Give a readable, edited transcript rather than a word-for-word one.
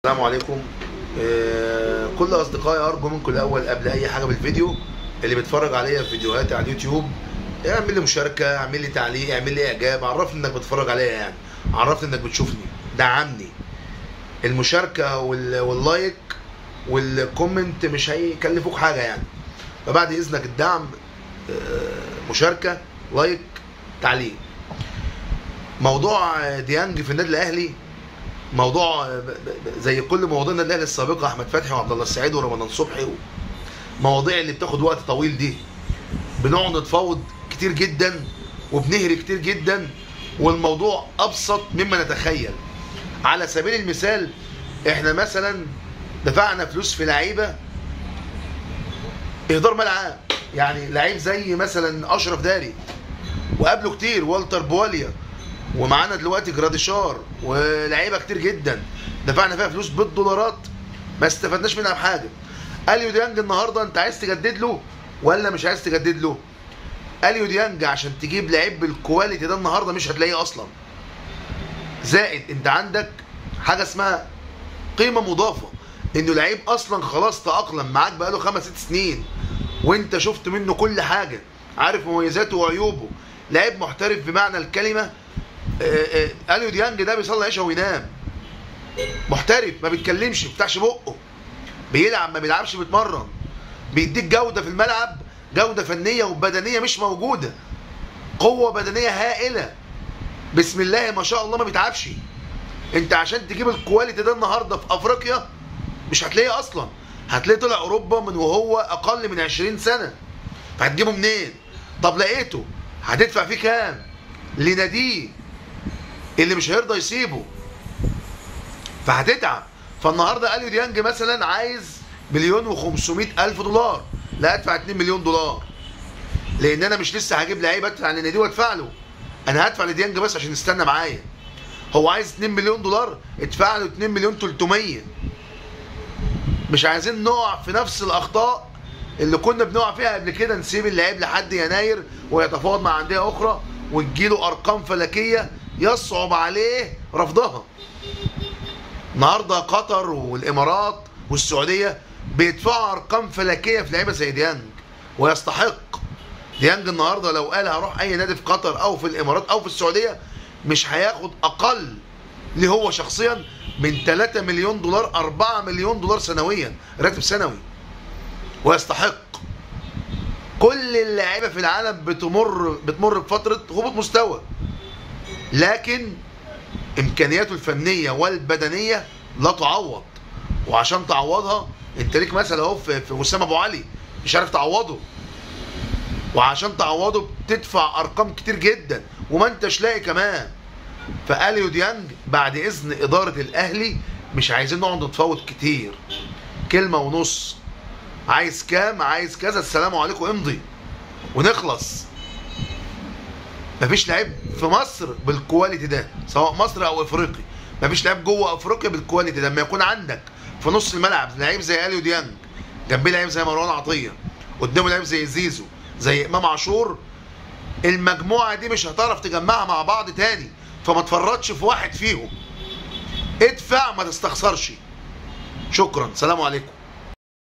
السلام عليكم. كل اصدقائي ارجو منكم الاول قبل اي حاجه بالفيديو اللي بيتفرج عليا في فيديوهاتي على اليوتيوب اعمل لي مشاركه، اعمل لي تعليق، اعمل لي اعجاب، عرفني انك بتتفرج عليا، يعني عرفني انك بتشوفني، دعمني. المشاركه واللايك والكومنت مش هيكلفوك حاجه يعني، فبعد اذنك الدعم، مشاركه، لايك، تعليق. موضوع ديانج في النادي الاهلي موضوع زي كل مواضيع النادي الاهلي السابقه، احمد فتحي وعبد الله السعيد ورمضان صبحي، مواضيع اللي بتاخد وقت طويل دي بنقعد نتفاوض كتير جدا وبنهري كتير جدا، والموضوع ابسط مما نتخيل. على سبيل المثال احنا مثلا دفعنا فلوس في لعيبه اهدار ملعب، يعني لعيب زي مثلا اشرف داري وقابله كتير والتر بواليا، ومعانا دلوقتي جراديشار ولاعيبه كتير جدا دفعنا فيها فلوس بالدولارات ما استفدناش منها بحاجه. اليو ديانج النهارده انت عايز تجدد له ولا مش عايز تجدد له؟ اليو ديانج عشان تجيب لعيب بالكواليتي ده النهارده مش هتلاقيه اصلا. زائد انت عندك حاجه اسمها قيمه مضافه، انه لعيب اصلا خلاص تاقلم معاك بقاله 5-6 سنين وانت شفت منه كل حاجه، عارف مميزاته وعيوبه، لعيب محترف بمعنى الكلمه. اليو ديانج ده بيصلي عشاء وينام، محترف ما بيتكلمش، ما بيفتحش بقه، بيلعب ما بيلعبش، بيتمرن، بيديك جوده في الملعب، جوده فنيه وبدنيه مش موجوده، قوه بدنيه هائله، بسم الله ما شاء الله، ما بيتعبش. انت عشان تجيب الكواليتي ده النهارده في افريقيا مش هتلاقيه اصلا، هتلاقيه طلع اوروبا من وهو اقل من 20 سنه، فهتجيبه منين؟ طب لقيته هتدفع فيه كام؟ لناديه اللي مش هيرضى يسيبه، فهتتعب. فالنهارده اليو ديانج مثلا عايز $1,500,000، لا ادفع 2 مليون دولار، لان انا مش لسه هجيب لعيب ادفع لنادي وادفع له، انا هدفع لديانج بس عشان يستنى معايا. هو عايز 2 مليون دولار، ادفع له 2,300,000. مش عايزين نقع في نفس الاخطاء اللي كنا بنقع فيها قبل كده، نسيب اللعيب لحد يناير ويتفاوض مع انديه اخرى وتجيله ارقام فلكيه يصعب عليه رفضها. النهارده قطر والامارات والسعوديه بيدفعوا ارقام فلكيه في لعيبه زي ديانج، ويستحق. ديانج النهارده لو قال هروح اي نادي في قطر او في الامارات او في السعوديه مش هياخد اقل ليه هو شخصيا من 3 مليون دولار، 4 مليون دولار سنويا، راتب سنوي، ويستحق. كل اللعيبه في العالم بتمر بفتره هبوط مستوى، لكن امكانياته الفنيه والبدنيه لا تعوض، وعشان تعوضها انت ليك مثلا اهو في وسام ابو علي مش عارف تعوضه، وعشان تعوضه بتدفع ارقام كتير جدا وما انتش لاقي كمان. فاليو ديانج بعد اذن اداره الاهلي مش عايزين نقعد نتفاوض كتير، كلمه ونص، عايز كام، عايز كذا، السلام عليكم، امضي ونخلص. مفيش لعيب في مصر بالكواليتي ده، سواء مصر او افريقي، مفيش لعيب جوه افريقيا بالكواليتي ده. لما يكون عندك في نص الملعب لعيب زي اليو ديانج، جنبيه لعيب زي مروان عطيه، قدامه لعيب زي زيزو، زي امام عاشور، المجموعه دي مش هتعرف تجمعها مع بعض تاني، فما تفرطش في واحد فيهم، ادفع ما تستخسرش. شكرا، سلام عليكم.